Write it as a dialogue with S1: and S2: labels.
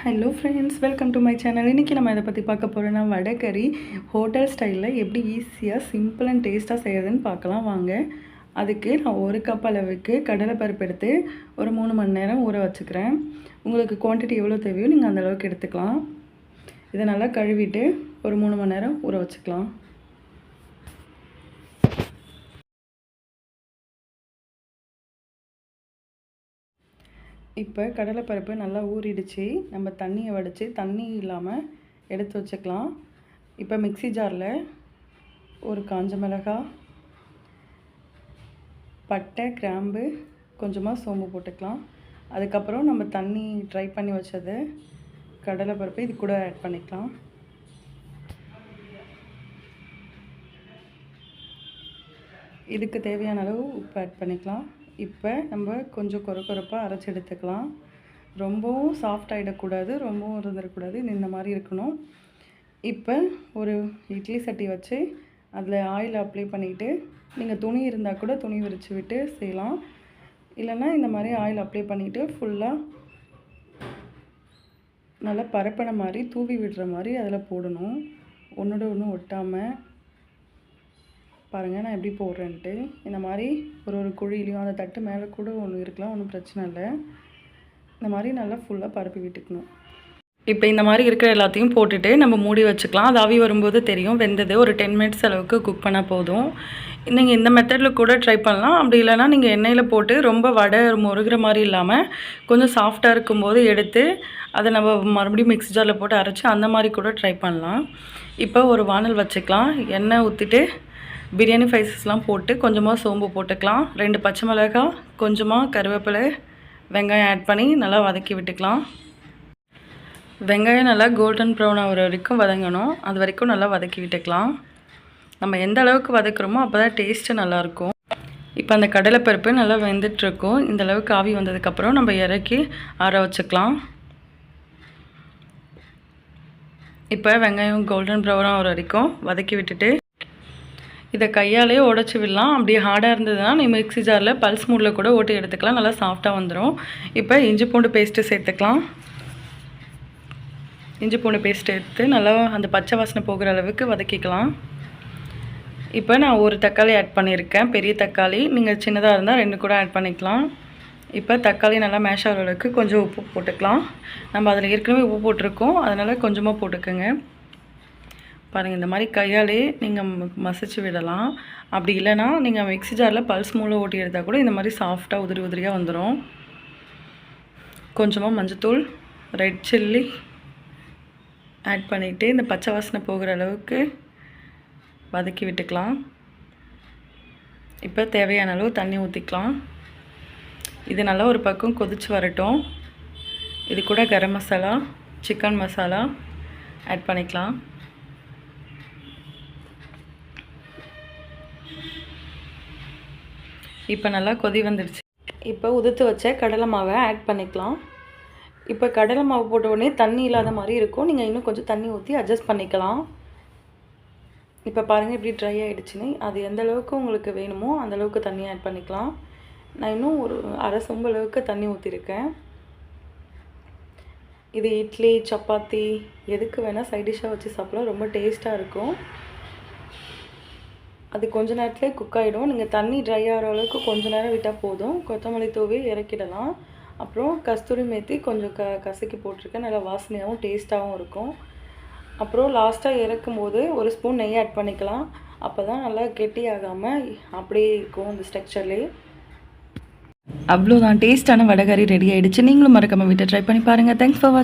S1: Hello friends, welcome to my channel. இன்றைக்கி நம்ம இதை பற்றி பார்க்க போகிறோன்னா வடைக்கறி ஹோட்டல் ஸ்டைலில் எப்படி ஈஸியாக சிம்பிள் அண்ட் டேஸ்ட்டாக செய்கிறதுன்னு பார்க்கலாம் வாங்க. அதுக்கு நான் 1 கப் அளவுக்கு கடலைப்பருப்பு எடுத்து ஒரு 3 மணி நேரம் ஊற வச்சுக்கிறேன். உங்களுக்கு குவான்டிட்டி எவ்வளோ தேவையோ நீங்கள் அந்தளவுக்கு எடுத்துக்கலாம். இதை நல்லா கழுவிட்டு ஒரு 3 மணி நேரம் ஊற வச்சுக்கலாம். இப்போ கடலைப்பருப்பு நல்லா ஊறிடுச்சு. நம்ம தண்ணியை வடித்து தண்ணி இல்லாமல் எடுத்து வச்சுக்கலாம். இப்போ மிக்ஸி ஜாரில் ஒரு காஞ்ச மிளகாய், பட்டை, கிராம்பு, கொஞ்சமாக சோம்பு போட்டுக்கலாம். அதுக்கப்புறம் நம்ம தண்ணி ட்ரை பண்ணி வச்சது கடலைப்பருப்பு இது கூட ஆட் பண்ணிக்கலாம். இதுக்கு தேவையான அளவு உப்பு ஆட் பண்ணிக்கலாம். இப்போ நம்ம கொஞ்சம் கொரப்பாக அரைச்சி எடுத்துக்கலாம். ரொம்பவும் சாஃப்ட் ஆகிடக்கூடாது, ரொம்பவும் இருந்துடக்கூடாது, இந்த மாதிரி இருக்கணும். இப்போ ஒரு இட்லி சட்டி வச்சு அதில் ஆயில் அப்ளை பண்ணிவிட்டு, நீங்கள் துணி இருந்தால் கூட துணி விரித்து விட்டு செய்யலாம். இல்லைன்னா இந்த மாதிரி ஆயில் அப்ளை பண்ணிவிட்டு ஃபுல்லாக நல்லா பரப்பின மாதிரி தூவி விடுற மாதிரி அதில் போடணும். ஒன்றோட ஒன்று ஒட்டாமல் பாருங்கள் நான் எப்படி போடுறேன்ட்டு. இந்த மாதிரி ஒரு குழியிலையும் அந்த தட்டு மேலே கூட ஒன்று இருக்கலாம், ஒன்றும் பிரச்சனை இல்லை. இந்த மாதிரி நல்லா ஃபுல்லாக பரப்பி விட்டுக்கணும். இப்போ இந்த மாதிரி இருக்கிற எல்லாத்தையும் போட்டுட்டு நம்ம மூடி வச்சுக்கலாம். அது ஆவி வரும்போது தெரியும் வெந்தது. ஒரு 10 மினிட்ஸ் அளவுக்கு குக் பண்ணால் போதும். நீங்கள் இந்த மெத்தடில் கூட ட்ரை பண்ணலாம். அப்படி இல்லைனா நீங்கள் எண்ணெயில் போட்டு ரொம்ப வடை முருகிற மாதிரி இல்லாமல் கொஞ்சம் சாஃப்டாக இருக்கும்போது எடுத்து அதை நம்ம மறுபடியும் மிக்ஸி ஜாரில் போட்டு அரைச்சி அந்த மாதிரி கூட ட்ரை பண்ணலாம். இப்போ ஒரு வானல் வச்சுக்கலாம். எண்ணெய் ஊற்றிட்டு பிரியாணி ஸ்பைசஸ்லாம் போட்டு கொஞ்சமாக சோம்பு போட்டுக்கலாம். 2 பச்சை மிளகாய், கொஞ்சமாக கருவேப்பிலை, வெங்காயம் ஆட் பண்ணி நல்லா வதக்கி விட்டுக்கலாம். வெங்காயம் நல்லா கோல்டன் ப்ரௌன் ஆகிற வரைக்கும் வதங்கணும். அது வரைக்கும் நல்லா வதக்கி விட்டுக்கலாம். நம்ம எந்த அளவுக்கு வதக்குறோமோ அப்போ தான் டேஸ்ட்டு நல்லாயிருக்கும். இப்போ அந்த கடலைப்பருப்பு நல்லா வெந்துட்டுருக்கும். இந்த அளவுக்கு ஆவி வந்ததுக்கப்புறம் நம்ம இறக்கி ஆற வச்சுக்கலாம். இப்போ வெங்காயம் கோல்டன் ப்ரௌன் ஆகிற வரைக்கும் வதக்கி விட்டுட்டு இதை கையாலே உடச்சி விடலாம். அப்படி ஹார்டாக இருந்ததுன்னா நீ மிக்ஸி ஜாரில் பல்ஸ் மூடில் கூட ஓட்டி எடுத்துக்கலாம். நல்லா சாஃப்டாக வந்துடும். இப்போ இஞ்சி பூண்டு பேஸ்ட்டு சேர்த்துக்கலாம். இஞ்சி பூண்டு பேஸ்ட்டு எடுத்து நல்லா அந்த பச்சை வாசனை போகிற அளவுக்கு வதக்கிக்கலாம். இப்போ நான் ஒரு தக்காளி ஆட் பண்ணியிருக்கேன், பெரிய தக்காளி. நீங்கள் சின்னதாக இருந்தால் 2 கூட ஆட் பண்ணிக்கலாம். இப்போ தக்காளி நல்லா மேஷ் ஆகிற அளவுக்கு கொஞ்சம் உப்பு போட்டுக்கலாம். நம்ம அதில் ஏற்கனவே உப்பு போட்டிருக்கோம், அதனால் கொஞ்சமாக போட்டுக்கோங்க. பாருங்கள், இந்த மாதிரி கையாலே நீங்கள் மசிச்சு விடலாம். அப்படி இல்லைனா நீங்கள் மிக்ஸி ஜாரில் பல்ஸ் மூலம் ஓட்டி எடுத்தால் கூட இந்த மாதிரி சாஃப்டாக உதிரியாக வந்துடும். கொஞ்சமாக மஞ்சத்தூள், ரெட் சில்லி ஆட் பண்ணிவிட்டு இந்த பச்சை வாசனை போகிற அளவுக்கு வதக்கி விட்டுக்கலாம். இப்போ தேவையான அளவு தண்ணி ஊற்றிக்கலாம். இது நல்லா ஒரு பக்கம் கொதித்து வரட்டும். இது கூட கரம் மசாலா, சிக்கன் மசாலா ஆட் பண்ணிக்கலாம். இப்போ நல்லா கொதி வந்துடுச்சு. இப்போ உதுத்து வச்ச கடலை மாவை ஆட் பண்ணிக்கலாம். இப்போ கடலை மாவு போட்ட உடனே தண்ணி இல்லாத மாதிரி இருக்கும். நீங்கள் இன்னும் கொஞ்சம் தண்ணி ஊற்றி அட்ஜஸ்ட் பண்ணிக்கலாம். இப்போ பாருங்கள் இப்படி ட்ரை ஆகிடுச்சுன்னு. அது எந்த அளவுக்கு உங்களுக்கு வேணுமோ அந்தளவுக்கு தண்ணி ஆட் பண்ணிக்கலாம். நான் இன்னும் ஒரு அரை சொம்பு அளவுக்கு தண்ணி ஊற்றிருக்கேன். இது இட்லி, சப்பாத்தி எதுக்கு வேணால் சைட் டிஷ்ஷாக வச்சு சாப்பிடலாம். ரொம்ப டேஸ்ட்டாக இருக்கும். அது கொஞ்ச நேரத்துலேயே குக் ஆகிடும். நீங்கள் தண்ணி ட்ரை ஆகிற அளவுக்கு கொஞ்சம் நேரம் விட்டால் போதும். கொத்தமல்லி தூவி இறக்கிடலாம். அப்புறம் கஸ்தூரி மேத்தி கொஞ்சம் கசக்கி போட்டிருக்கேன். நல்லா வாசனையாகவும் டேஸ்ட்டாகவும் இருக்கும். அப்புறம் லாஸ்ட்டாக இறக்கும் போது ஒரு ஸ்பூன் நெய் ஆட் பண்ணிக்கலாம். அப்போ தான் நல்லா கெட்டியாகாமல் அப்படியே இருக்கும் அந்த ஸ்ட்ரக்சர்லேயே. அவ்வளோதான், டேஸ்ட்டான வடைகறி ரெடி ஆகிடுச்சு. நீங்களும் மறக்காமல் வீட்டை ட்ரை பண்ணி பாருங்கள். தேங்க்ஸ் ஃபார் வாட்சிங்.